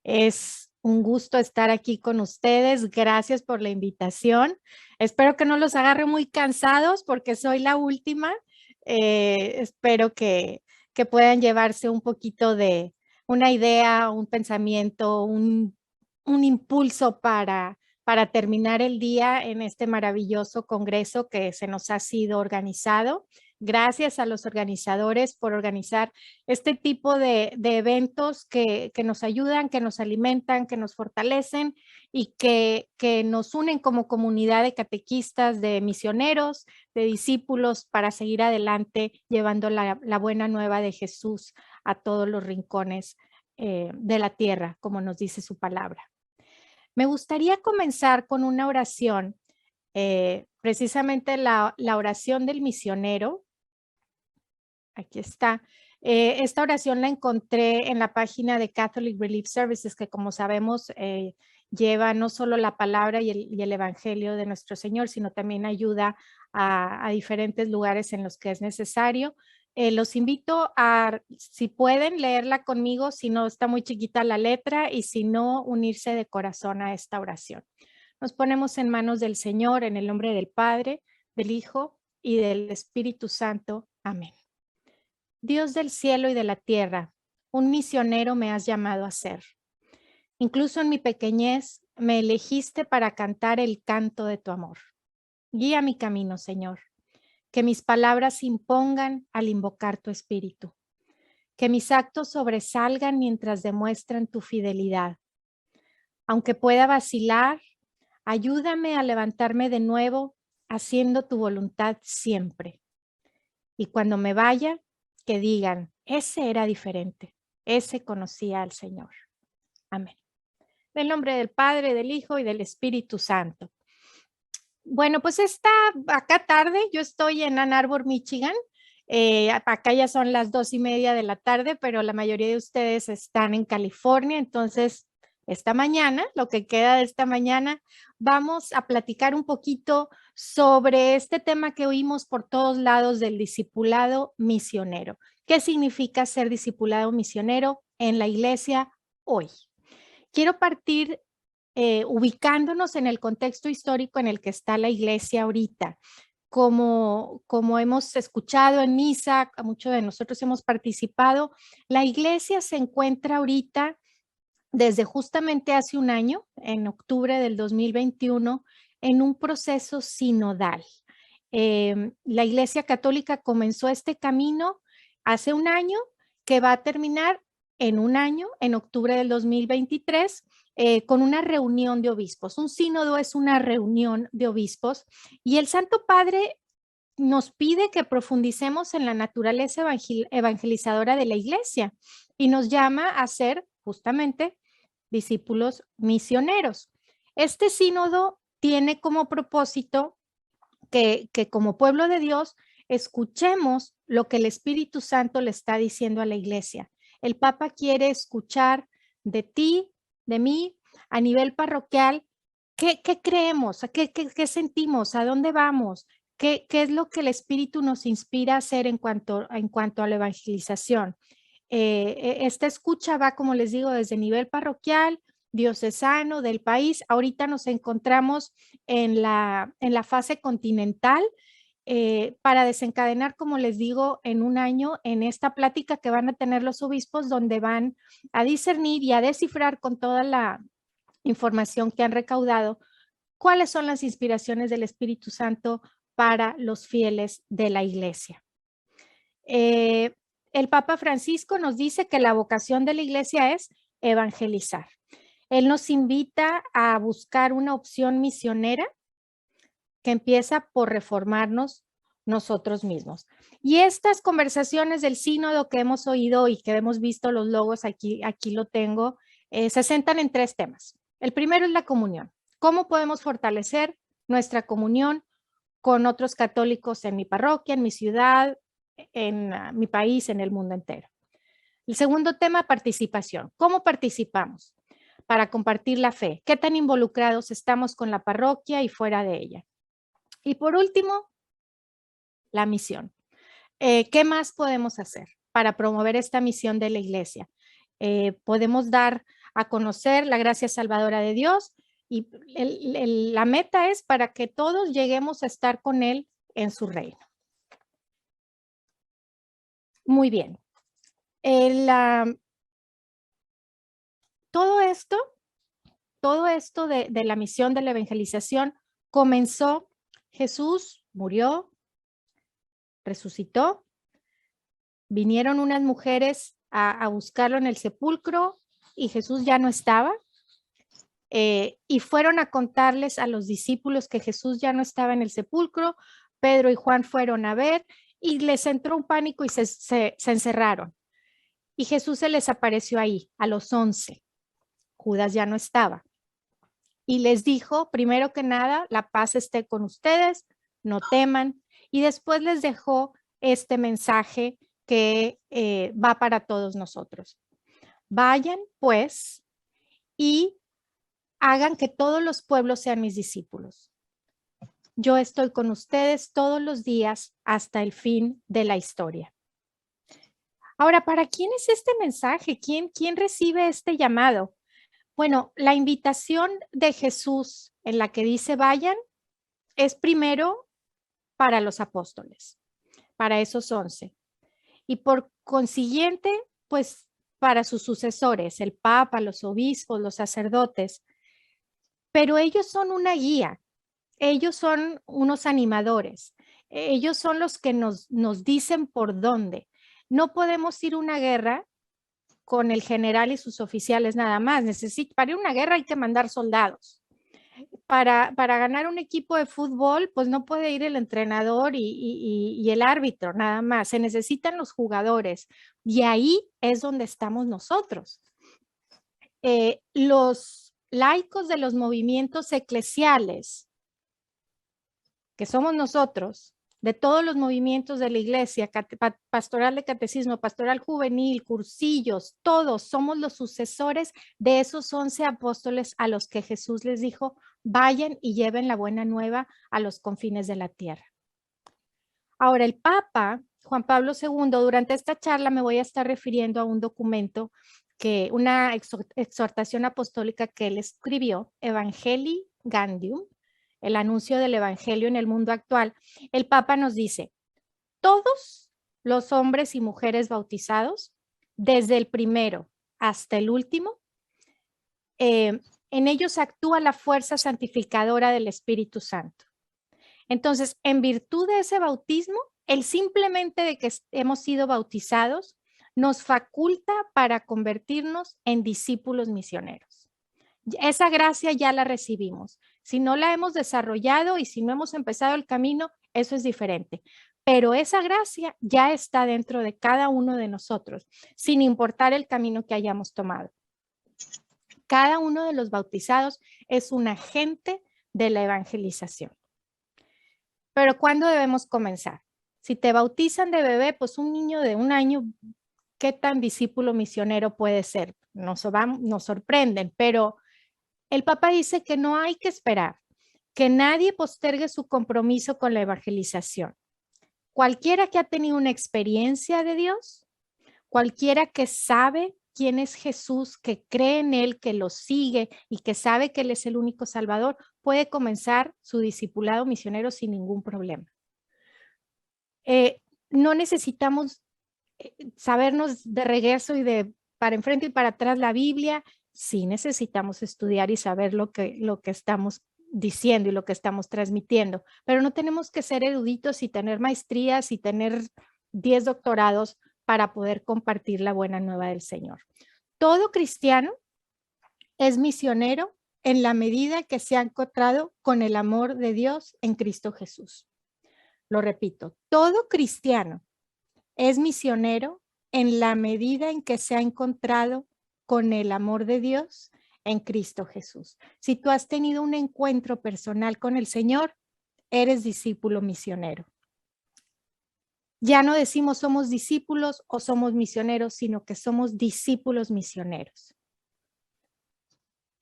Es un gusto estar aquí con ustedes. Gracias por la invitación. Espero que no los agarre muy cansados porque soy la última. Espero que puedan llevarse un poquito de una idea, un pensamiento, un impulso para terminar el día en este maravilloso congreso que se nos ha sido organizado. Gracias a los organizadores por organizar este tipo de eventos que nos ayudan, que nos alimentan, que nos fortalecen y que nos unen como comunidad de catequistas, de misioneros, de discípulos para seguir adelante llevando la buena nueva de Jesús a todos los rincones de la tierra, como nos dice su palabra. Me gustaría comenzar con una oración, precisamente la oración del misionero. Aquí está. Esta oración la encontré en la página de Catholic Relief Services, que como sabemos lleva no solo la palabra y el evangelio de nuestro Señor, sino también ayuda a diferentes lugares en los que es necesario. Los invito a, si pueden, leerla conmigo, si no está muy chiquita la letra y si no, unirse de corazón a esta oración. Nos ponemos en manos del Señor en el nombre del Padre, del Hijo y del Espíritu Santo. Amén. Dios del cielo y de la tierra, un misionero me has llamado a ser. Incluso en mi pequeñez me elegiste para cantar el canto de tu amor. Guía mi camino, Señor. Que mis palabras impongan al invocar tu espíritu. Que mis actos sobresalgan mientras demuestran tu fidelidad. Aunque pueda vacilar, ayúdame a levantarme de nuevo haciendo tu voluntad siempre. Y cuando me vaya, que digan, ese era diferente, ese conocía al Señor. Amén. En el nombre del Padre, del Hijo y del Espíritu Santo. Bueno, pues acá tarde, yo estoy en Ann Arbor, Michigan. Acá ya son las 2:30 de la tarde, pero la mayoría de ustedes están en California, entonces esta mañana, lo que queda de esta mañana, vamos a platicar un poquito sobre este tema que oímos por todos lados del discipulado misionero. ¿Qué significa ser discipulado misionero en la iglesia hoy? Quiero partir ubicándonos en el contexto histórico en el que está la iglesia ahorita. Como hemos escuchado en misa, muchos de nosotros hemos participado, la iglesia se encuentra ahorita desde justamente hace un año, en octubre del 2021, en un proceso sinodal. La Iglesia Católica comenzó este camino hace un año que va a terminar en un año, en octubre del 2023, con una reunión de obispos. Un sínodo es una reunión de obispos y el Santo Padre nos pide que profundicemos en la naturaleza evangelizadora de la iglesia y nos llama a ser justamente discípulos misioneros. Este sínodo tiene como propósito que como pueblo de Dios escuchemos lo que el Espíritu Santo le está diciendo a la iglesia. El Papa quiere escuchar de ti, de mí, a nivel parroquial, ¿qué creemos? ¿Qué sentimos? ¿A dónde vamos? ¿Qué es lo que el Espíritu nos inspira a hacer en cuanto a la evangelización? Esta escucha va, como les digo, desde nivel parroquial, diocesano, del país. Ahorita nos encontramos en la fase continental para desencadenar, como les digo, en un año en esta plática que van a tener los obispos donde van a discernir y a descifrar con toda la información que han recaudado cuáles son las inspiraciones del Espíritu Santo para los fieles de la iglesia. El Papa Francisco nos dice que la vocación de la iglesia es evangelizar. Él nos invita a buscar una opción misionera que empieza por reformarnos nosotros mismos. Y estas conversaciones del sínodo que hemos oído y que hemos visto los logos, aquí lo tengo, se centran en 3 temas. El primero es la comunión. ¿Cómo podemos fortalecer nuestra comunión con otros católicos en mi parroquia, en mi ciudad, en mi país, en el mundo entero? El segundo tema, participación. ¿Cómo participamos para compartir la fe? ¿Qué tan involucrados estamos con la parroquia y fuera de ella? Y por último, la misión. ¿Qué más podemos hacer para promover esta misión de la iglesia? Podemos dar a conocer la gracia salvadora de Dios y la meta es para que todos lleguemos a estar con Él en su reino. Muy bien. Todo esto de la misión de la evangelización comenzó, Jesús murió, resucitó, vinieron unas mujeres a buscarlo en el sepulcro y Jesús ya no estaba. Y fueron a contarles a los discípulos que Jesús ya no estaba en el sepulcro. Pedro y Juan fueron a ver y les entró un pánico y se encerraron. Y Jesús se les apareció ahí a los 11. Judas ya no estaba. Y les dijo, primero que nada, la paz esté con ustedes, no teman. Y después les dejó este mensaje que va para todos nosotros. Vayan pues y hagan que todos los pueblos sean mis discípulos. Yo estoy con ustedes todos los días hasta el fin de la historia. Ahora, ¿para quién es este mensaje? ¿Quién recibe este llamado? Bueno, la invitación de Jesús en la que dice vayan es primero para los apóstoles, para esos 11. Y por consiguiente, pues para sus sucesores, el Papa, los obispos, los sacerdotes. Pero ellos son una guía, ellos son unos animadores, ellos son los que nos dicen por dónde. No podemos ir a una guerra con el general y sus oficiales nada más. Para ir a una guerra hay que mandar soldados. Para ganar un equipo de fútbol, pues no puede ir el entrenador y el árbitro nada más. Se necesitan los jugadores y ahí es donde estamos nosotros. Los laicos de los movimientos eclesiales, que somos nosotros, de todos los movimientos de la iglesia, pastoral de catecismo, pastoral juvenil, cursillos, todos somos los sucesores de esos 11 apóstoles a los que Jesús les dijo, vayan y lleven la buena nueva a los confines de la tierra. Ahora, el Papa Juan Pablo II, durante esta charla me voy a estar refiriendo a un documento, una exhortación apostólica que él escribió, Evangelii Gaudium, el anuncio del evangelio en el mundo actual. El Papa nos dice, todos los hombres y mujeres bautizados, desde el primero hasta el último, en ellos actúa la fuerza santificadora del Espíritu Santo. Entonces, en virtud de ese bautismo, el simplemente de que hemos sido bautizados nos faculta para convertirnos en discípulos misioneros. Esa gracia ya la recibimos. Si no la hemos desarrollado y si no hemos empezado el camino, eso es diferente. Pero esa gracia ya está dentro de cada uno de nosotros, sin importar el camino que hayamos tomado. Cada uno de los bautizados es un agente de la evangelización. Pero ¿cuándo debemos comenzar? Si te bautizan de bebé, pues un niño de 1 año, ¿qué tan discípulo misionero puede ser? Nos sorprenden, pero el Papa dice que no hay que esperar, que nadie postergue su compromiso con la evangelización. Cualquiera que ha tenido una experiencia de Dios, cualquiera que sabe quién es Jesús, que cree en Él, que lo sigue y que sabe que Él es el único Salvador, puede comenzar su discipulado misionero sin ningún problema. No necesitamos sabernos de regreso y para enfrente y para atrás la Biblia. Sí necesitamos estudiar y saber lo que estamos diciendo y lo que estamos transmitiendo, pero no tenemos que ser eruditos y tener maestrías y tener 10 doctorados para poder compartir la buena nueva del Señor. Todo cristiano es misionero en la medida que se ha encontrado con el amor de Dios en Cristo Jesús. Lo repito, todo cristiano es misionero en la medida en que se ha encontrado con el amor de Dios en Cristo Jesús. Si tú has tenido un encuentro personal con el Señor, eres discípulo misionero. Ya no decimos somos discípulos o somos misioneros, sino que somos discípulos misioneros.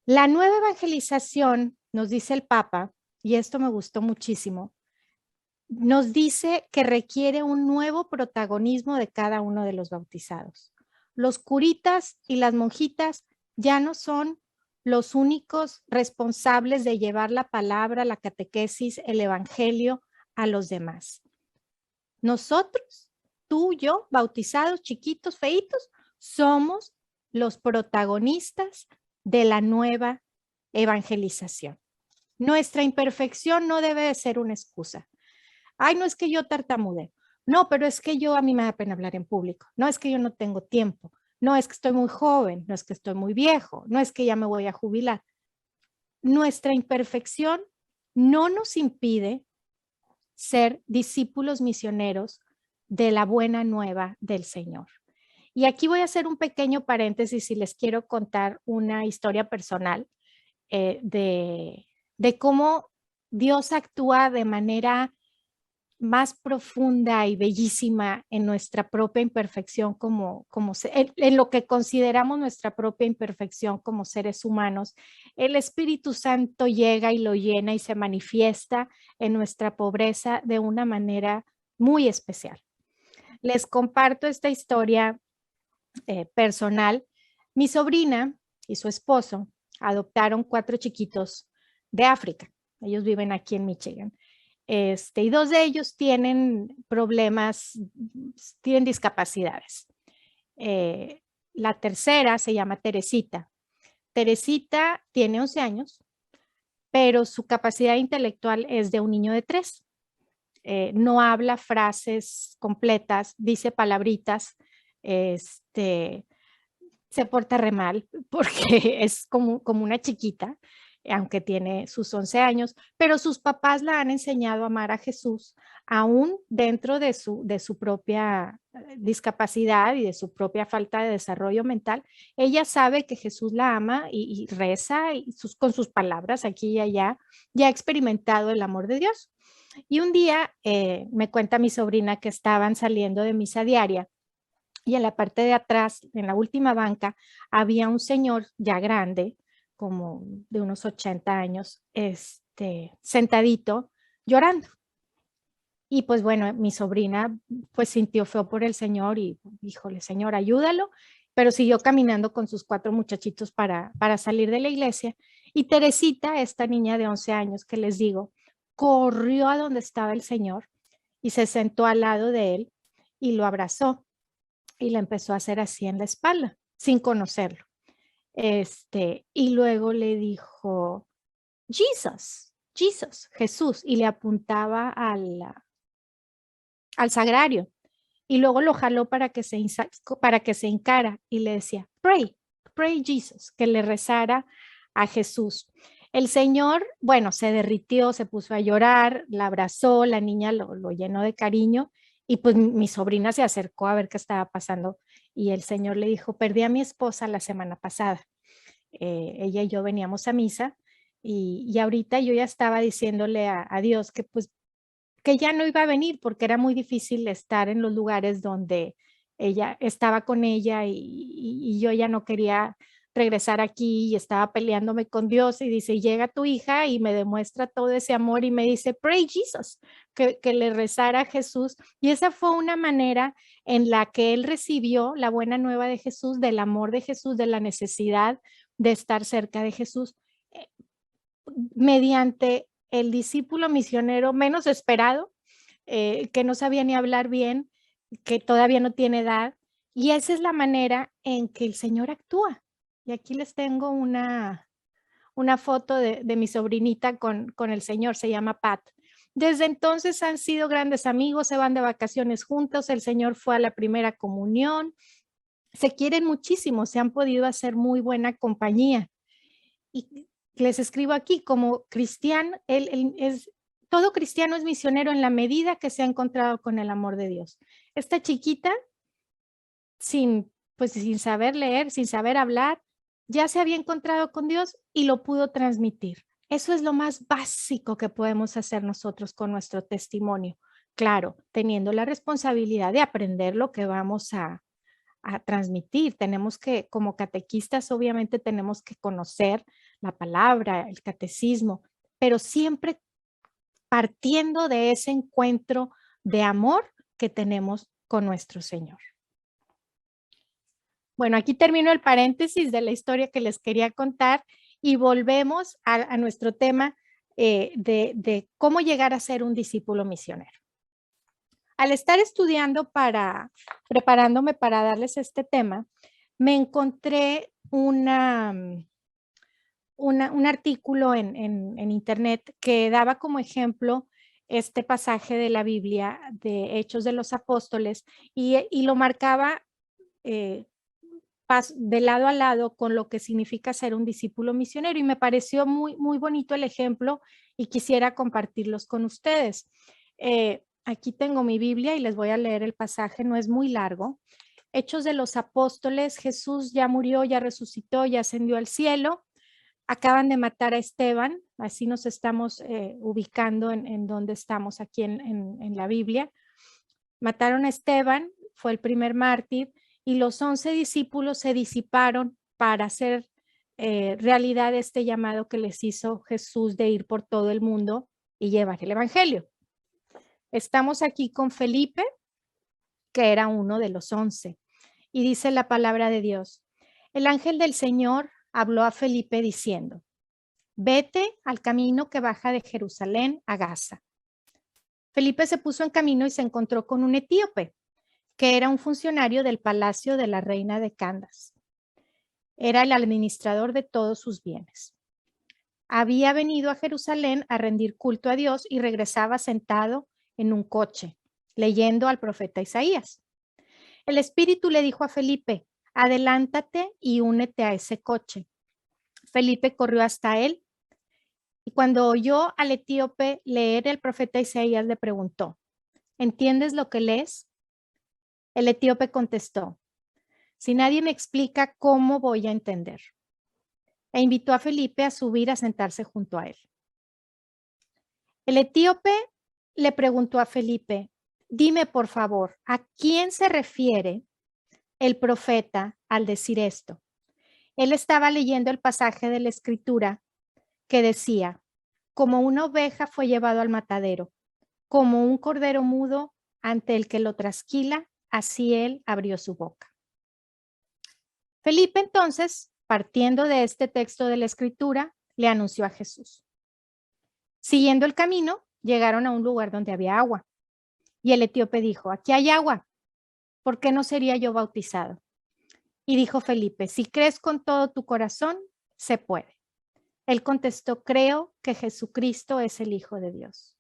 La nueva evangelización, nos dice el Papa, y esto me gustó muchísimo, nos dice que requiere un nuevo protagonismo de cada uno de los bautizados. Los curitas y las monjitas ya no son los únicos responsables de llevar la palabra, la catequesis, el evangelio a los demás. Nosotros, tú, yo, bautizados, chiquitos, feitos, somos los protagonistas de la nueva evangelización. Nuestra imperfección no debe de ser una excusa. Ay, no es que yo tartamudeo. No, pero es que a mí me da pena hablar en público. No es que yo no tengo tiempo. No es que estoy muy joven. No es que estoy muy viejo. No es que ya me voy a jubilar. Nuestra imperfección no nos impide ser discípulos misioneros de la buena nueva del Señor. Y aquí voy a hacer un pequeño paréntesis y les quiero contar una historia personal de cómo Dios actúa de manera más profunda y bellísima en nuestra propia imperfección en lo que consideramos nuestra propia imperfección como seres humanos. El Espíritu Santo llega y lo llena y se manifiesta en nuestra pobreza de una manera muy especial. Les comparto esta historia personal. Mi sobrina y su esposo adoptaron 4 chiquitos de África. Ellos viven aquí en Michigan. Y 2 de ellos tienen problemas, tienen discapacidades. La tercera se llama Teresita. Teresita tiene 11 años, pero su capacidad intelectual es de un niño de 3. No habla frases completas, dice palabritas, se porta re mal porque es como una chiquita, aunque tiene sus 11 años, pero sus papás la han enseñado a amar a Jesús, aún dentro de su propia discapacidad y de su propia falta de desarrollo mental. Ella sabe que Jesús la ama y reza y con sus palabras aquí y allá, ya ha experimentado el amor de Dios. Y un día me cuenta mi sobrina que estaban saliendo de misa diaria y en la parte de atrás, en la última banca, había un señor ya grande, como de unos 80 años, sentadito, llorando. Y pues bueno, mi sobrina pues sintió feo por el señor y híjole, señor, ayúdalo, pero siguió caminando con sus 4 muchachitos para salir de la iglesia. Y Teresita, esta niña de 11 años que les digo, corrió a donde estaba el señor y se sentó al lado de él y lo abrazó y le empezó a hacer así en la espalda, sin conocerlo. Y luego le dijo, Jesus, Jesus, Jesús, y le apuntaba al sagrario. Y luego lo jaló para que se hincara y le decía, pray, pray Jesus, que le rezara a Jesús. El señor, bueno, se derritió, se puso a llorar, la abrazó, la niña lo llenó de cariño y pues mi sobrina se acercó a ver qué estaba pasando y el señor le dijo, perdí a mi esposa la semana pasada. Ella y yo veníamos a misa y ahorita yo ya estaba diciéndole a Dios que pues que ya no iba a venir porque era muy difícil estar en los lugares donde ella estaba con ella y yo ya no quería regresar aquí y estaba peleándome con Dios y dice, llega tu hija y me demuestra todo ese amor y me dice, pray Jesus, que le rezara a Jesús. Y esa fue una manera en la que él recibió la buena nueva de Jesús, del amor de Jesús, de la necesidad de estar cerca de Jesús, mediante el discípulo misionero menos esperado, que no sabía ni hablar bien, que todavía no tiene edad. Y esa es la manera en que el Señor actúa. Y aquí les tengo una foto de mi sobrinita con el Señor, se llama Pat. Desde entonces han sido grandes amigos, se van de vacaciones juntos, el Señor fue a la primera comunión, se quieren muchísimo, se han podido hacer muy buena compañía. Y les escribo aquí, como cristiano, todo cristiano es misionero en la medida que se ha encontrado con el amor de Dios. Esta chiquita, pues sin saber leer, sin saber hablar, ya se había encontrado con Dios y lo pudo transmitir. Eso es lo más básico que podemos hacer nosotros con nuestro testimonio. Claro, teniendo la responsabilidad de aprender lo que vamos a transmitir. Tenemos que, como catequistas, obviamente tenemos que conocer la palabra, el catecismo, pero siempre partiendo de ese encuentro de amor que tenemos con nuestro Señor. Bueno, aquí termino el paréntesis de la historia que les quería contar y volvemos a nuestro tema de cómo llegar a ser un discípulo misionero. Al estar estudiando preparándome para darles este tema, me encontré un artículo en internet que daba como ejemplo este pasaje de la Biblia de Hechos de los Apóstoles y lo marcaba de lado a lado con lo que significa ser un discípulo misionero y me pareció muy, muy bonito el ejemplo y quisiera compartirlos con ustedes. Aquí tengo mi Biblia y les voy a leer el pasaje, no es muy largo. Hechos de los Apóstoles, Jesús ya murió, ya resucitó, ya ascendió al cielo. Acaban de matar a Esteban, así nos estamos ubicando en donde estamos aquí en la Biblia. Mataron a Esteban, fue el primer mártir, y los 11 discípulos se disiparon para hacer realidad este llamado que les hizo Jesús de ir por todo el mundo y llevar el evangelio. Estamos aquí con Felipe, que era uno de los 11, y dice la palabra de Dios: el ángel del Señor habló a Felipe diciendo: vete al camino que baja de Jerusalén a Gaza. Felipe se puso en camino y se encontró con un etíope, que era un funcionario del palacio de la reina de Candace. Era el administrador de todos sus bienes. Había venido a Jerusalén a rendir culto a Dios y regresaba sentado en un coche, leyendo al profeta Isaías. El Espíritu le dijo a Felipe: adelántate y únete a ese coche. Felipe corrió hasta él y cuando oyó al etíope leer el profeta Isaías le preguntó: ¿entiendes lo que lees? El etíope contestó: si nadie me explica, ¿cómo voy a entender? E invitó a Felipe a subir a sentarse junto a él. El etíope le preguntó a Felipe: dime por favor, ¿a quién se refiere el profeta al decir esto? Él estaba leyendo el pasaje de la Escritura que decía: como una oveja fue llevado al matadero, como un cordero mudo ante el que lo trasquila, así él abrió su boca. Felipe entonces, partiendo de este texto de la Escritura, le anunció a Jesús. Siguiendo el camino, llegaron a un lugar donde había agua. Y el etíope dijo: aquí hay agua, ¿por qué no sería yo bautizado? Y dijo Felipe: si crees con todo tu corazón, se puede. Él contestó: creo que Jesucristo es el Hijo de Dios.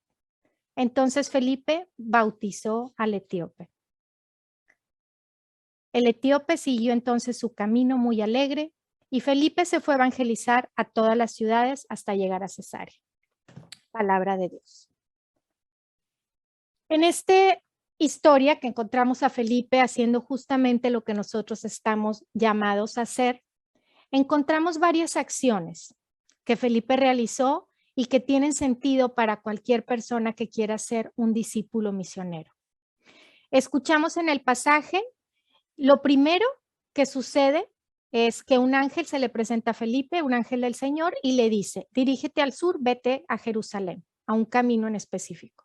Entonces Felipe bautizó al etíope. El etíope siguió entonces su camino muy alegre y Felipe se fue a evangelizar a todas las ciudades hasta llegar a Cesarea. Palabra de Dios. En esta historia que encontramos a Felipe haciendo justamente lo que nosotros estamos llamados a hacer, encontramos varias acciones que Felipe realizó y que tienen sentido para cualquier persona que quiera ser un discípulo misionero. Escuchamos en el pasaje, lo primero que sucede es que un ángel se le presenta a Felipe, un ángel del Señor, y le dice: dirígete al sur, vete a Jerusalén, a un camino en específico.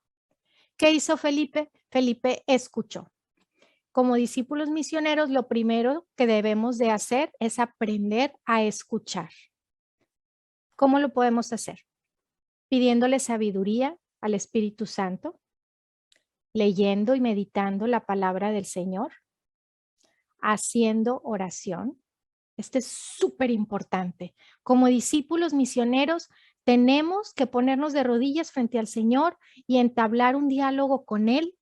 ¿Qué hizo Felipe? Felipe escuchó. Como discípulos misioneros, lo primero que debemos de hacer es aprender a escuchar. ¿Cómo lo podemos hacer? Pidiéndole sabiduría al Espíritu Santo, leyendo y meditando la palabra del Señor, haciendo oración. Este es súper importante. Como discípulos misioneros, tenemos que ponernos de rodillas frente al Señor y entablar un diálogo con Él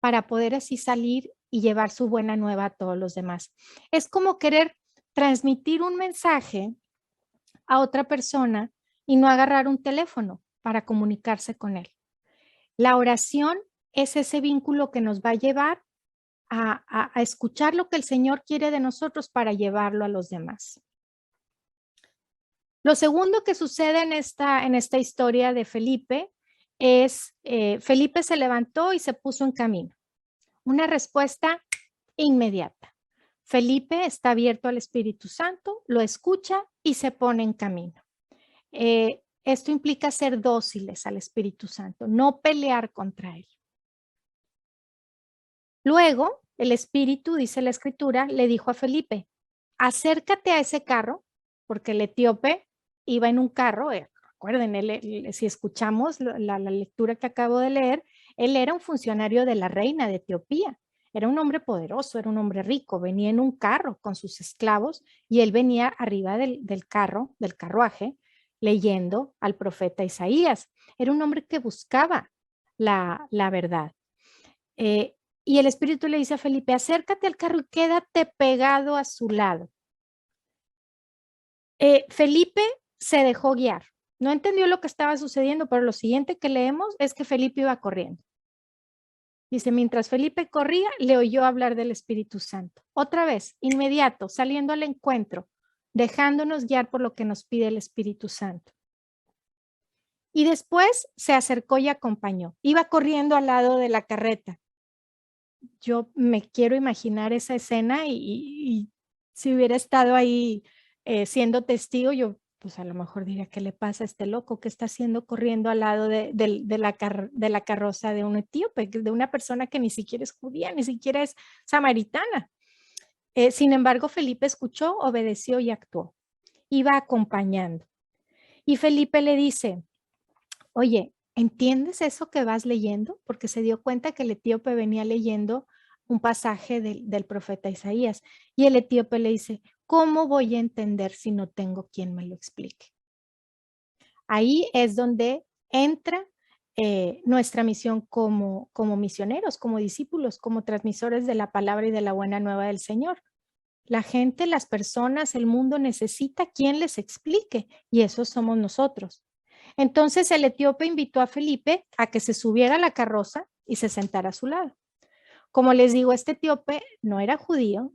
para poder así salir y llevar su buena nueva a todos los demás. Es como querer transmitir un mensaje a otra persona y no agarrar un teléfono para comunicarse con él. La oración es ese vínculo que nos va a llevar a escuchar lo que el Señor quiere de nosotros para llevarlo a los demás. Lo segundo que sucede en esta historia de Felipe es, Felipe se levantó y se puso en camino. Una respuesta inmediata. Felipe está abierto al Espíritu Santo, lo escucha y se pone en camino. Esto implica ser dóciles al Espíritu Santo, no pelear contra él. Luego, el Espíritu, dice la Escritura, le dijo a Felipe: acércate a ese carro, porque el etíope iba en un carro, recuerden, si escuchamos la lectura que acabo de leer, él era un funcionario de la reina de Etiopía, era un hombre poderoso, era un hombre rico, venía en un carro con sus esclavos y él venía arriba del carro, del carruaje, leyendo al profeta Isaías. Era un hombre que buscaba la verdad. Y el Espíritu le dice a Felipe, acércate al carro y quédate pegado a su lado. Felipe se dejó guiar. No entendió lo que estaba sucediendo, pero lo siguiente que leemos es que Felipe iba corriendo. Dice, mientras Felipe corría, le oyó hablar del Espíritu Santo. Otra vez, inmediato, saliendo al encuentro, dejándonos guiar por lo que nos pide el Espíritu Santo. Y después se acercó y acompañó. Iba corriendo al lado de la carreta. Yo me quiero imaginar esa escena y si hubiera estado ahí siendo testigo, yo pues a lo mejor diría, ¿qué le pasa a este loco? ¿Qué está haciendo corriendo al lado de la carroza de un etíope, de una persona que ni siquiera es judía, ni siquiera es samaritana? Sin embargo, Felipe escuchó, obedeció y actuó. Iba acompañando. Y Felipe le dice, oye, ¿entiendes eso que vas leyendo? Porque se dio cuenta que el etíope venía leyendo un pasaje del profeta Isaías. Y el etíope le dice, ¿cómo voy a entender si no tengo quien me lo explique? Ahí es donde entra nuestra misión como misioneros, como discípulos, como transmisores de la palabra y de la buena nueva del Señor. La gente, las personas, el mundo necesita quien les explique y eso somos nosotros. Entonces el etíope invitó a Felipe a que se subiera a la carroza y se sentara a su lado. Como les digo, este etíope no era judío,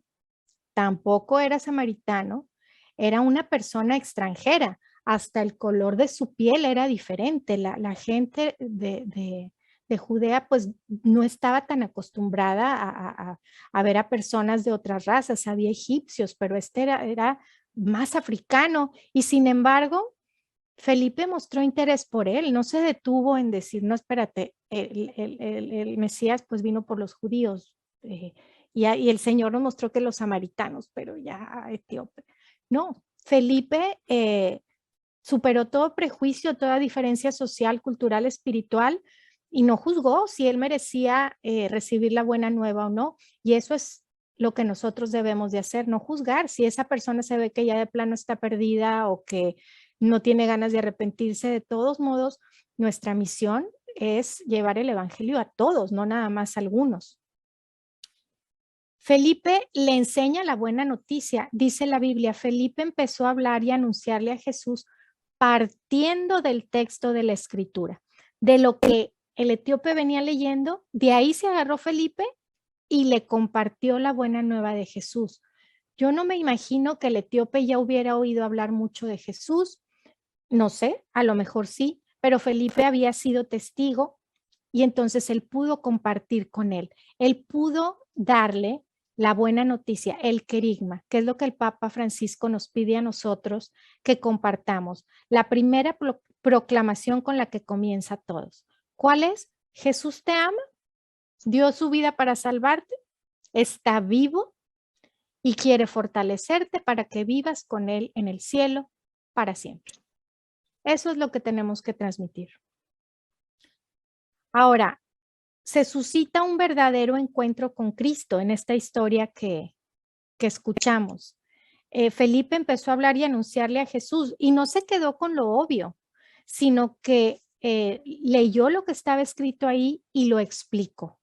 tampoco era samaritano, era una persona extranjera, hasta el color de su piel era diferente. La gente de Judea pues no estaba tan acostumbrada a ver a personas de otras razas, había egipcios, pero este era más africano y sin embargo Felipe mostró interés por él, no se detuvo en decir, no, espérate, el Mesías pues vino por los judíos y el Señor nos mostró que los samaritanos, pero ya etíope. No, Felipe superó todo prejuicio, toda diferencia social, cultural, espiritual y no juzgó si él merecía recibir la buena nueva o no. Y eso es lo que nosotros debemos de hacer, no juzgar si esa persona se ve que ya de plano está perdida o que no tiene ganas de arrepentirse. De todos modos, nuestra misión es llevar el evangelio a todos, no nada más a algunos. Felipe le enseña la buena noticia. Dice la Biblia, Felipe empezó a hablar y a anunciarle a Jesús partiendo del texto de la escritura, de lo que el etíope venía leyendo, de ahí se agarró Felipe y le compartió la buena nueva de Jesús. Yo no me imagino que el etíope ya hubiera oído hablar mucho de Jesús, no sé, a lo mejor sí, pero Felipe había sido testigo y entonces él pudo compartir con él. Él pudo darle la buena noticia, el querigma, que es lo que el Papa Francisco nos pide a nosotros que compartamos. La primera proclamación con la que comienza todos. ¿Cuál es? Jesús te ama, dio su vida para salvarte, está vivo y quiere fortalecerte para que vivas con él en el cielo para siempre. Eso es lo que tenemos que transmitir. Ahora, se suscita un verdadero encuentro con Cristo en esta historia que escuchamos. Felipe empezó a hablar y anunciarle a Jesús y no se quedó con lo obvio, sino que leyó lo que estaba escrito ahí y lo explicó.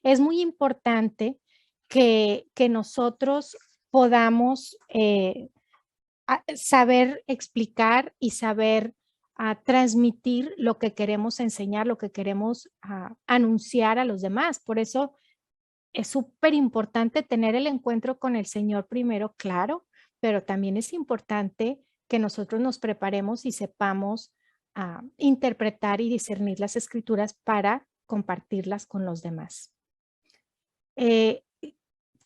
Es muy importante que nosotros podamos saber explicar y saber transmitir lo que queremos enseñar, lo que queremos anunciar a los demás. Por eso es súper importante tener el encuentro con el Señor primero, claro, pero también es importante que nosotros nos preparemos y sepamos interpretar y discernir las escrituras para compartirlas con los demás.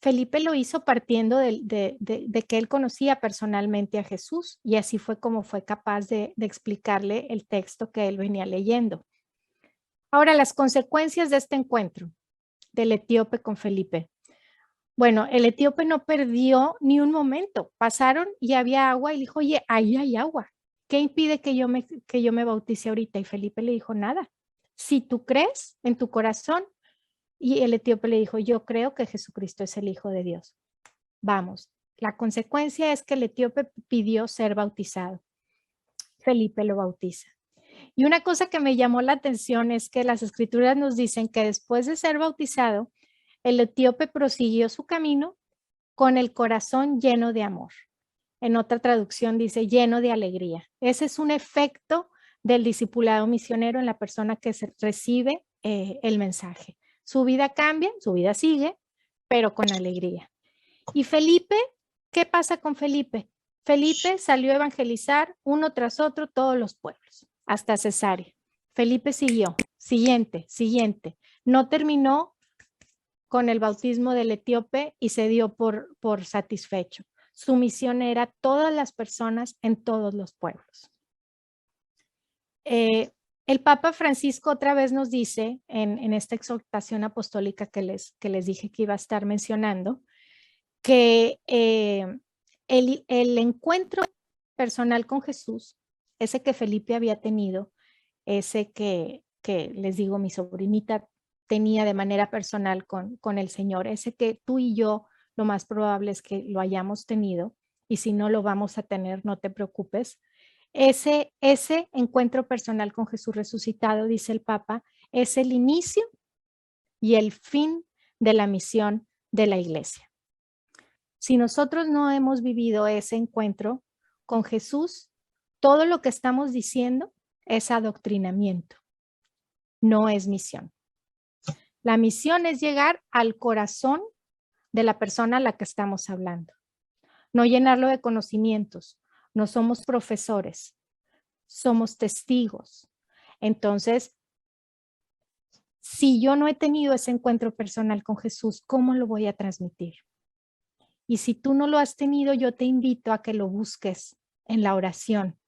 Felipe lo hizo partiendo de que él conocía personalmente a Jesús y así fue como fue capaz de explicarle el texto que él venía leyendo. Ahora, las consecuencias de este encuentro del etíope con Felipe. Bueno, el etíope no perdió ni un momento. Pasaron y había agua y le dijo, oye, ahí hay agua. ¿Qué impide que yo me bautice ahorita? Y Felipe le dijo, nada. Si tú crees en tu corazón, y el etíope le dijo, yo creo que Jesucristo es el Hijo de Dios. Vamos. La consecuencia es que el etíope pidió ser bautizado. Felipe lo bautiza. Y una cosa que me llamó la atención es que las escrituras nos dicen que después de ser bautizado, el etíope prosiguió su camino con el corazón lleno de amor. En otra traducción dice lleno de alegría. Ese es un efecto del discipulado misionero en la persona que recibe el mensaje. Su vida cambia, su vida sigue, pero con alegría. Y Felipe, ¿qué pasa con Felipe? Felipe salió a evangelizar uno tras otro todos los pueblos, hasta Cesarea. Felipe siguió, siguiente. No terminó con el bautismo del etíope y se dio por satisfecho. Su misión era todas las personas en todos los pueblos. El Papa Francisco otra vez nos dice en esta exhortación apostólica que les dije que iba a estar mencionando, que el encuentro personal con Jesús, ese que Felipe había tenido, ese que les digo, mi sobrinita tenía de manera personal con el Señor, ese que tú y yo lo más probable es que lo hayamos tenido, y si no lo vamos a tener, no te preocupes. Ese encuentro personal con Jesús resucitado, dice el Papa, es el inicio y el fin de la misión de la iglesia. Si nosotros no hemos vivido ese encuentro con Jesús, todo lo que estamos diciendo es adoctrinamiento, no es misión. La misión es llegar al corazón de la persona a la que estamos hablando, no llenarlo de conocimientos. No somos profesores, somos testigos. Entonces, si yo no he tenido ese encuentro personal con Jesús, ¿cómo lo voy a transmitir? Y si tú no lo has tenido, yo te invito a que lo busques en la oración,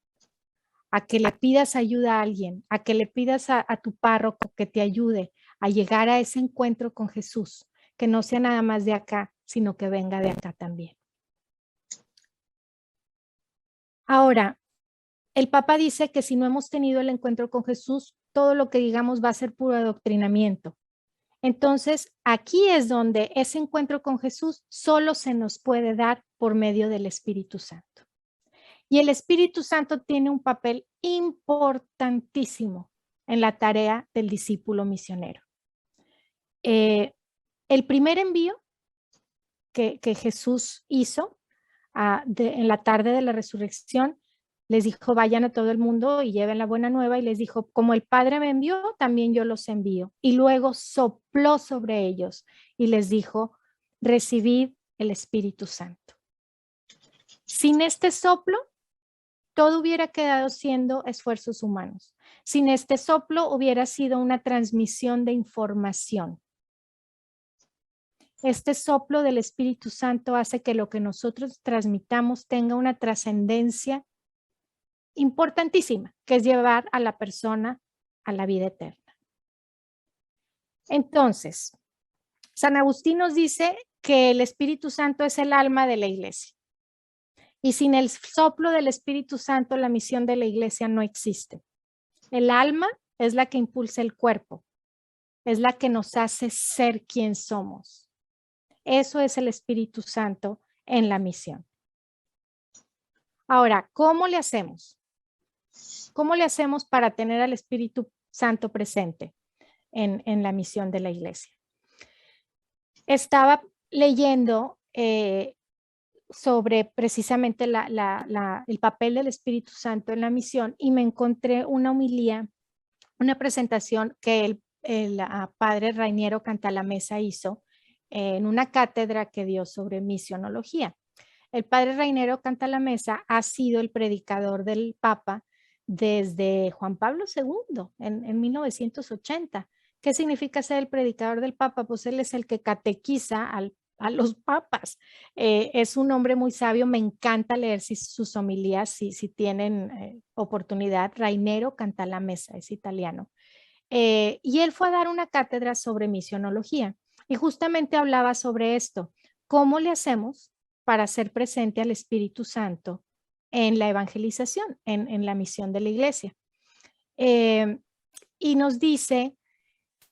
a que le pidas ayuda a alguien, a que le pidas a tu párroco que te ayude a llegar a ese encuentro con Jesús, que no sea nada más de acá, sino que venga de acá también. Ahora, el Papa dice que si no hemos tenido el encuentro con Jesús, todo lo que digamos va a ser puro adoctrinamiento. Entonces, aquí es donde ese encuentro con Jesús solo se nos puede dar por medio del Espíritu Santo. Y el Espíritu Santo tiene un papel importantísimo en la tarea del discípulo misionero. El primer envío que Jesús hizo en la tarde de la resurrección, les dijo, vayan a todo el mundo y lleven la buena nueva, y les dijo, como el Padre me envió, también yo los envío. Y luego sopló sobre ellos y les dijo, recibid el Espíritu Santo. Sin este soplo, todo hubiera quedado siendo esfuerzos humanos. Sin este soplo hubiera sido una transmisión de información. Este soplo del Espíritu Santo hace que lo que nosotros transmitamos tenga una trascendencia importantísima, que es llevar a la persona a la vida eterna. Entonces, San Agustín nos dice que el Espíritu Santo es el alma de la iglesia. Y sin el soplo del Espíritu Santo, la misión de la iglesia no existe. El alma es la que impulsa el cuerpo, es la que nos hace ser quien somos. Eso es el Espíritu Santo en la misión. Ahora, ¿cómo le hacemos? ¿Cómo le hacemos para tener al Espíritu Santo presente en la misión de la iglesia? Estaba leyendo sobre precisamente el papel del Espíritu Santo en la misión, y me encontré una homilía, una presentación que el padre Rainiero Cantalamessa hizo en una cátedra que dio sobre misionología. El padre Rainiero Cantalamessa ha sido el predicador del Papa desde Juan Pablo II en 1980. ¿Qué significa ser el predicador del Papa? Pues él es el que catequiza a los papas. Es un hombre muy sabio, me encanta leer sus homilías, si tienen oportunidad. Rainiero Cantalamessa, es italiano. Y él fue a dar una cátedra sobre misionología y justamente hablaba sobre esto. ¿cómo le hacemos para hacer presente al Espíritu Santo en la evangelización, en la misión de la iglesia? Y nos dice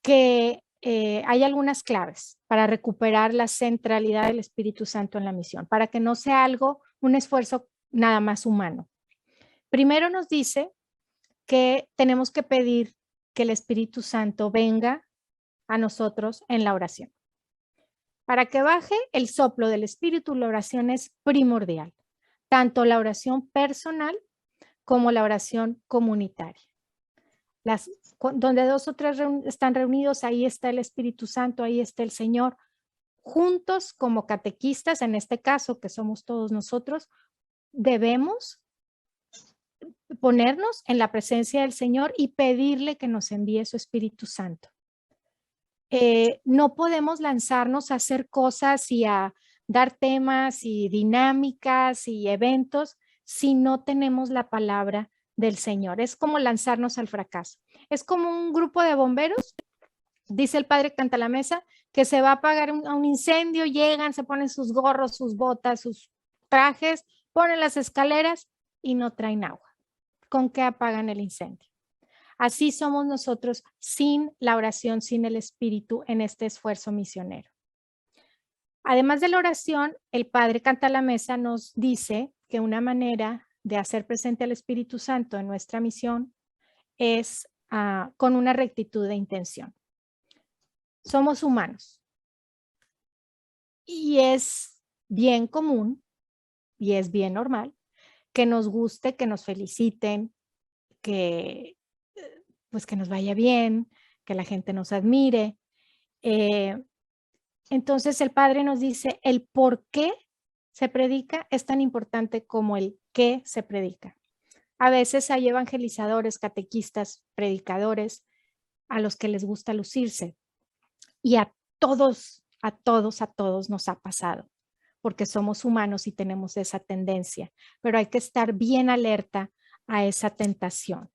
que hay algunas claves para recuperar la centralidad del Espíritu Santo en la misión, para que no sea algo, un esfuerzo nada más humano. Primero nos dice que tenemos que pedir que el Espíritu Santo venga a nosotros en la oración. Para que baje el soplo del Espíritu, la oración es primordial, tanto la oración personal como la oración comunitaria. Donde dos o tres están reunidos, ahí está el Espíritu Santo, ahí está el Señor. Juntos como catequistas, en este caso que somos todos nosotros, debemos ponernos en la presencia del Señor y pedirle que nos envíe su Espíritu Santo. No podemos lanzarnos a hacer cosas y a dar temas y dinámicas y eventos si no tenemos la palabra del Señor. Es como lanzarnos al fracaso. Es como un grupo de bomberos, dice el padre Cantalamessa, que se va a apagar un incendio, llegan, se ponen sus gorros, sus botas, sus trajes, ponen las escaleras y no traen agua. ¿Con qué apagan el incendio? Así somos nosotros sin la oración, sin el Espíritu en este esfuerzo misionero. Además de la oración, el padre Cantalamessa nos dice que una manera de hacer presente al Espíritu Santo en nuestra misión es con una rectitud de intención. Somos humanos y es bien común y es bien normal que nos guste, que nos feliciten, que pues que nos vaya bien, que la gente nos admire. Entonces el padre nos dice el por qué se predica es tan importante como el qué se predica. A veces hay evangelizadores, catequistas, predicadores a los que les gusta lucirse y a todos nos ha pasado porque somos humanos y tenemos esa tendencia, pero hay que estar bien alerta a esa tentación.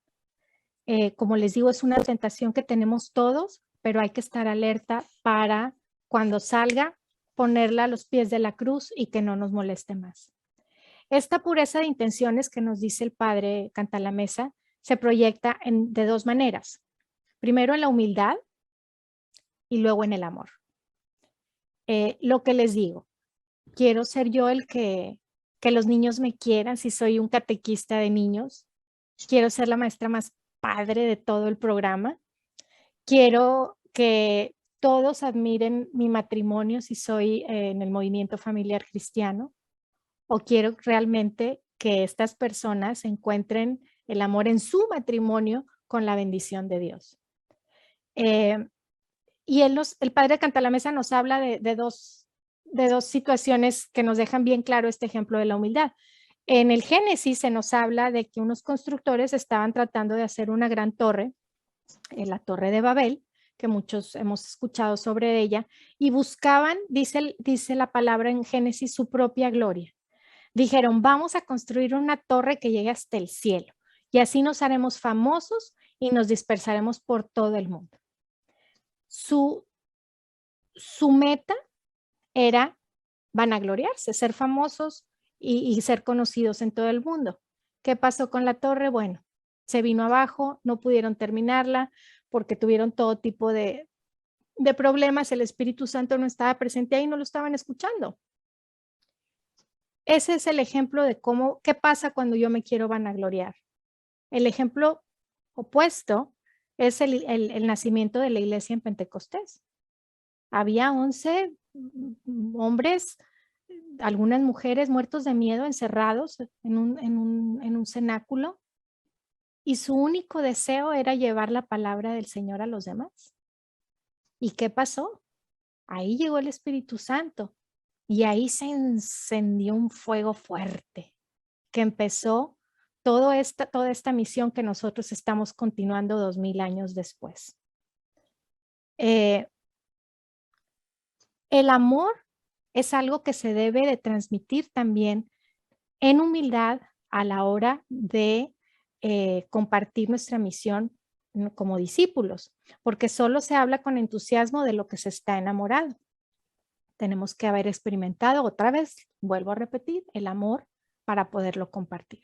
Como les digo, es una tentación que tenemos todos, pero hay que estar alerta para cuando salga, ponerla a los pies de la cruz y que no nos moleste más. Esta pureza de intenciones que nos dice el padre Cantalamessa se proyecta de dos maneras. Primero en la humildad y luego en el amor. Lo que les digo, quiero ser yo el que los niños me quieran si soy un catequista de niños. Quiero ser la maestra más padre de todo el programa. Quiero que todos admiren mi matrimonio si soy en el movimiento familiar cristiano, o quiero realmente que estas personas encuentren el amor en su matrimonio con la bendición de Dios. Y el padre Cantalamessa nos habla de dos situaciones que nos dejan bien claro este ejemplo de la humildad. En el Génesis se nos habla de que unos constructores estaban tratando de hacer una gran torre, la Torre de Babel, que muchos hemos escuchado sobre ella, y buscaban, dice la palabra en Génesis, su propia gloria. Dijeron, vamos a construir una torre que llegue hasta el cielo, y así nos haremos famosos y nos dispersaremos por todo el mundo. Su meta era vanagloriarse, ser famosos y ser conocidos en todo el mundo. ¿Qué pasó con la torre? Bueno, se vino abajo, no pudieron terminarla porque tuvieron todo tipo de problemas. El Espíritu Santo no estaba presente ahí, no lo estaban escuchando. Ese es el ejemplo de qué pasa cuando yo me quiero vanagloriar. El ejemplo opuesto es el nacimiento de la iglesia en Pentecostés. Había 11 hombres, algunas mujeres muertos de miedo, encerrados en un cenáculo, y su único deseo era llevar la palabra del Señor a los demás. ¿Y qué pasó? Ahí llegó el Espíritu Santo y ahí se encendió un fuego fuerte que empezó toda esta misión que nosotros estamos continuando 2000 años después. El amor es algo que se debe de transmitir también en humildad a la hora de compartir nuestra misión como discípulos, porque solo se habla con entusiasmo de lo que se está enamorado. tenemos que haber experimentado otra vez, vuelvo a repetir, el amor para poderlo compartir.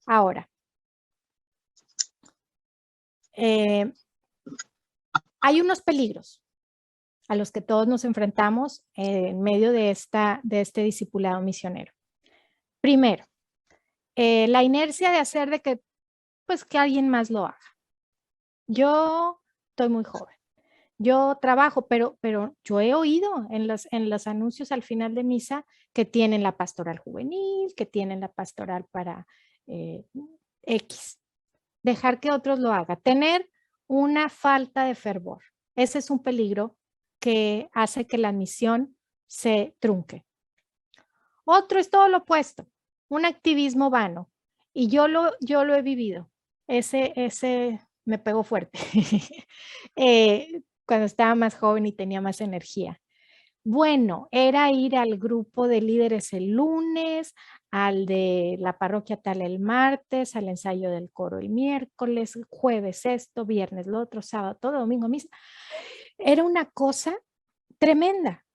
Ahora, hay unos peligros a los que todos nos enfrentamos en medio de este discipulado misionero. Primero, la inercia de hacer de que, pues, que alguien más lo haga. Yo estoy muy joven. Yo trabajo, pero yo he oído en los anuncios al final de misa que tienen la pastoral juvenil, que tienen la pastoral para X. Dejar que otros lo hagan. Tener una falta de fervor. Ese es un peligro que hace que la misión se trunque. Otro es todo lo opuesto, un activismo vano. Y yo lo he vivido. Ese me pegó fuerte. Cuando estaba más joven y tenía más energía. Bueno, era ir al grupo de líderes el lunes, al de la parroquia tal el martes, al ensayo del coro el miércoles, jueves esto, viernes lo otro, sábado, todo domingo misa. Era una cosa tremenda,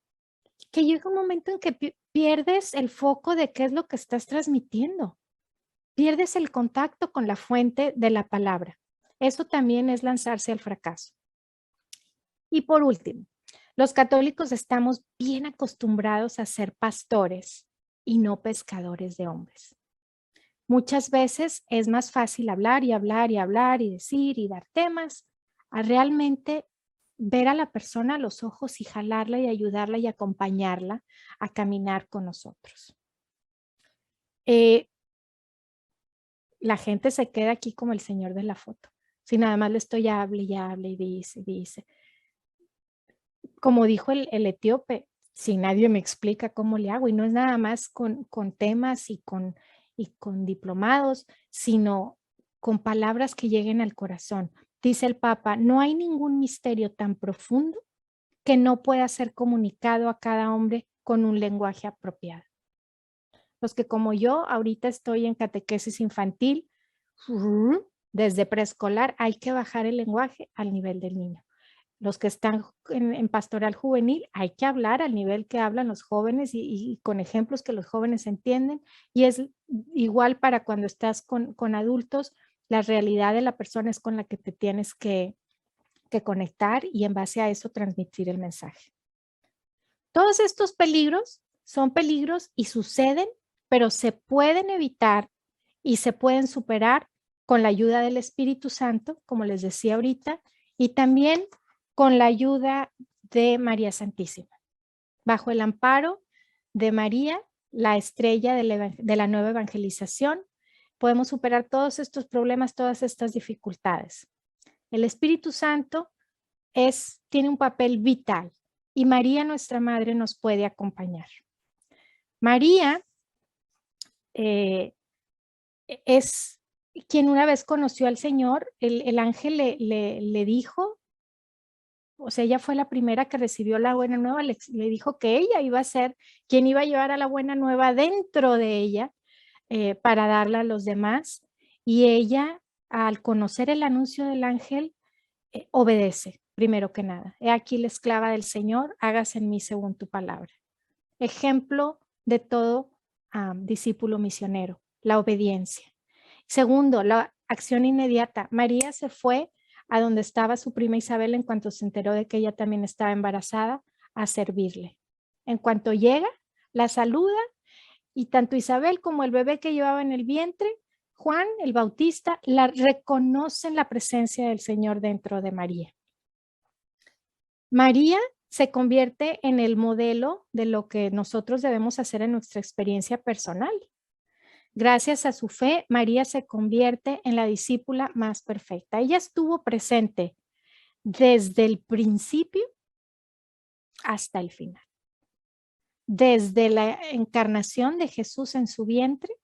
que llega un momento en que pierdes el foco de qué es lo que estás transmitiendo. Pierdes el contacto con la fuente de la palabra. Eso también es lanzarse al fracaso. Y por último, los católicos estamos bien acostumbrados a ser pastores y no pescadores de hombres. Muchas veces es más fácil hablar y hablar y hablar y decir y dar temas a realmente ver a la persona a los ojos y jalarla y ayudarla y acompañarla a caminar con nosotros. La gente se queda aquí como el señor de la foto. Si nada más le estoy hable y dice. Como dijo el etíope, si nadie me explica cómo le hago, y no es nada más con temas y con diplomados, sino con palabras que lleguen al corazón. Dice el Papa, no hay ningún misterio tan profundo que no pueda ser comunicado a cada hombre con un lenguaje apropiado. Los que como yo ahorita estoy en catequesis infantil, desde preescolar hay que bajar el lenguaje al nivel del niño. Los que están en pastoral juvenil, hay que hablar al nivel que hablan los jóvenes y con ejemplos que los jóvenes entienden. Y es igual para cuando estás con adultos, la realidad de la persona es con la que te tienes que conectar y en base a eso transmitir el mensaje. Todos estos peligros son peligros y suceden, pero se pueden evitar y se pueden superar con la ayuda del Espíritu Santo, como les decía ahorita, y también con la ayuda de María Santísima. Bajo el amparo de María, la estrella de la nueva evangelización, podemos superar todos estos problemas, todas estas dificultades. El Espíritu Santo tiene un papel vital y María, nuestra Madre, nos puede acompañar. María es quien una vez conoció al Señor, el ángel le dijo, o sea, ella fue la primera que recibió la buena nueva, le dijo que ella iba a ser quien iba a llevar a la buena nueva dentro de ella para darla a los demás. Y ella, al conocer el anuncio del ángel, obedece, primero que nada. He aquí la esclava del Señor, hágase en mí según tu palabra. Ejemplo de todo discípulo misionero, la obediencia. Segundo, la acción inmediata. María se fue a donde estaba su prima Isabel en cuanto se enteró de que ella también estaba embarazada, a servirle. En cuanto llega, la saluda y tanto Isabel como el bebé que llevaba en el vientre, Juan, el Bautista, la reconocen la presencia del Señor dentro de María. María se convierte en el modelo de lo que nosotros debemos hacer en nuestra experiencia personal. Gracias a su fe, María se convierte en la discípula más perfecta. Ella estuvo presente desde el principio hasta el final. Desde la encarnación de Jesús en su vientre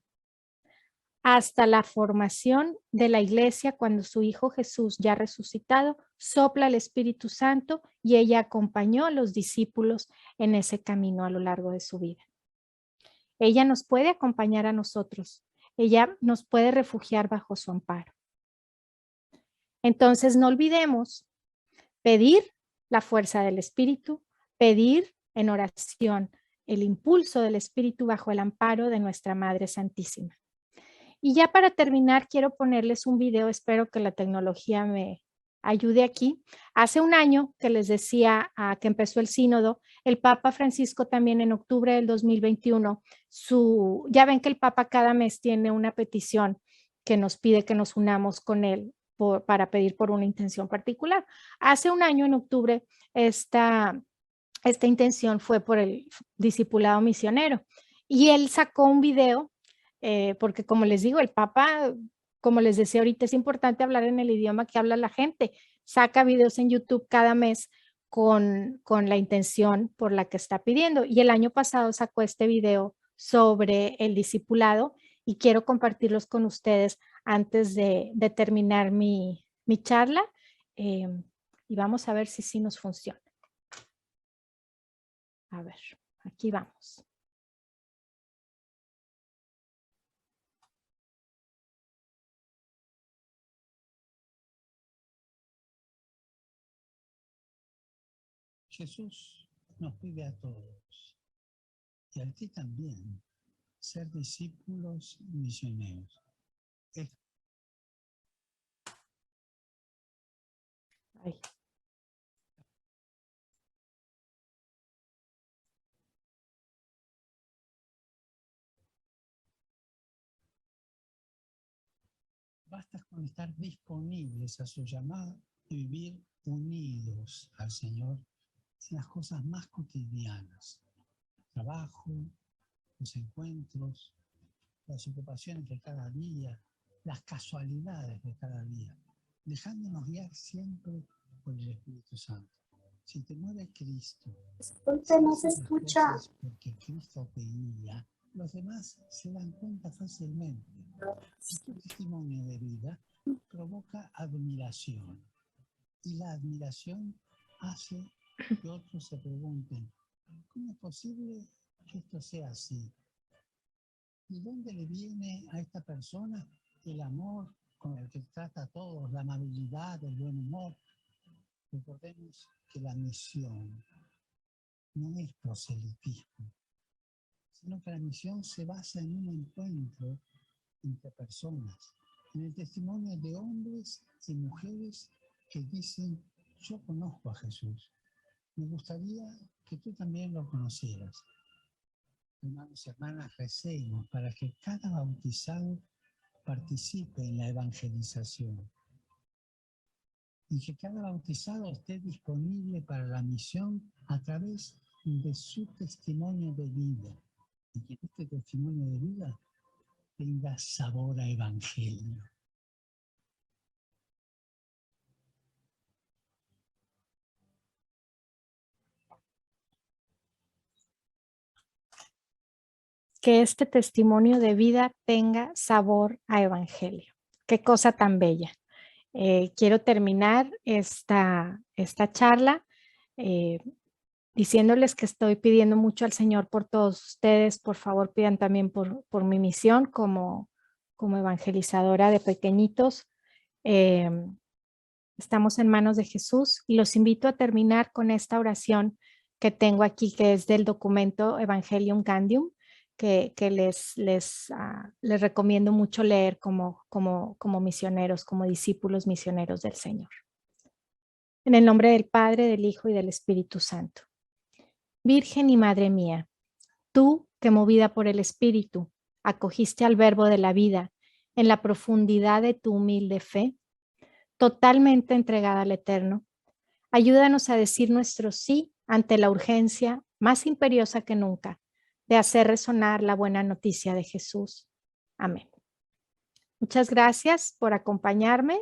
hasta la formación de la iglesia cuando su hijo Jesús, ya resucitado, sopla el Espíritu Santo y ella acompañó a los discípulos en ese camino a lo largo de su vida. Ella nos puede acompañar a nosotros. Ella nos puede refugiar bajo su amparo. Entonces no olvidemos pedir la fuerza del Espíritu, pedir en oración el impulso del Espíritu bajo el amparo de nuestra Madre Santísima. Y ya para terminar, quiero ponerles un video, espero que la tecnología me ayude aquí. Hace un año que les decía que empezó el sínodo, el Papa Francisco también en octubre del 2021, ya ven que el Papa cada mes tiene una petición que nos pide que nos unamos con él para pedir por una intención particular. Hace un año, en octubre, esta intención fue por el discipulado misionero y él sacó un video porque como les digo, el Papa, como les decía ahorita, es importante hablar en el idioma que habla la gente. Saca videos en YouTube cada mes con la intención por la que está pidiendo. Y el año pasado sacó este video sobre el discipulado y quiero compartirlos con ustedes antes de terminar mi charla. Y vamos a ver si sí nos funciona. A ver, aquí vamos. Jesús nos pide a todos, y a ti también, ser discípulos misioneros. Ay. Basta con estar disponibles a su llamada y vivir unidos al Señor en las cosas más cotidianas. El trabajo, los encuentros, las ocupaciones de cada día, las casualidades de cada día, dejándonos guiar siempre por el Espíritu Santo. Si te mueve Cristo, no se escucha. Porque Cristo te guía, los demás se dan cuenta fácilmente. Tu testimonio de vida provoca admiración y la admiración hace que otros se pregunten, ¿cómo es posible que esto sea así? ¿Y dónde le viene a esta persona el amor con el que trata a todos, la amabilidad, el buen humor? Recordemos que la misión no es proselitismo, sino que la misión se basa en un encuentro entre personas, en el testimonio de hombres y mujeres que dicen, yo conozco a Jesús, me gustaría que tú también lo conocieras. Hermanos y hermanas, recemos para que cada bautizado participe en la evangelización y que cada bautizado esté disponible para la misión a través de su testimonio de vida y que este testimonio de vida tenga sabor a evangelio. Que este testimonio de vida tenga sabor a evangelio. Qué cosa tan bella. Quiero terminar esta charla diciéndoles que estoy pidiendo mucho al Señor por todos ustedes. Por favor, pidan también por mi misión como evangelizadora de pequeñitos. Estamos en manos de Jesús y los invito a terminar con esta oración que tengo aquí, que es del documento Evangelium Candium, que les recomiendo mucho leer como misioneros, como discípulos misioneros del Señor. En el nombre del Padre, del Hijo y del Espíritu Santo. Virgen y Madre mía, tú que movida por el Espíritu, acogiste al Verbo de la vida en la profundidad de tu humilde fe, totalmente entregada al Eterno, ayúdanos a decir nuestro sí ante la urgencia más imperiosa que nunca de hacer resonar la buena noticia de Jesús. Amén. Muchas gracias por acompañarme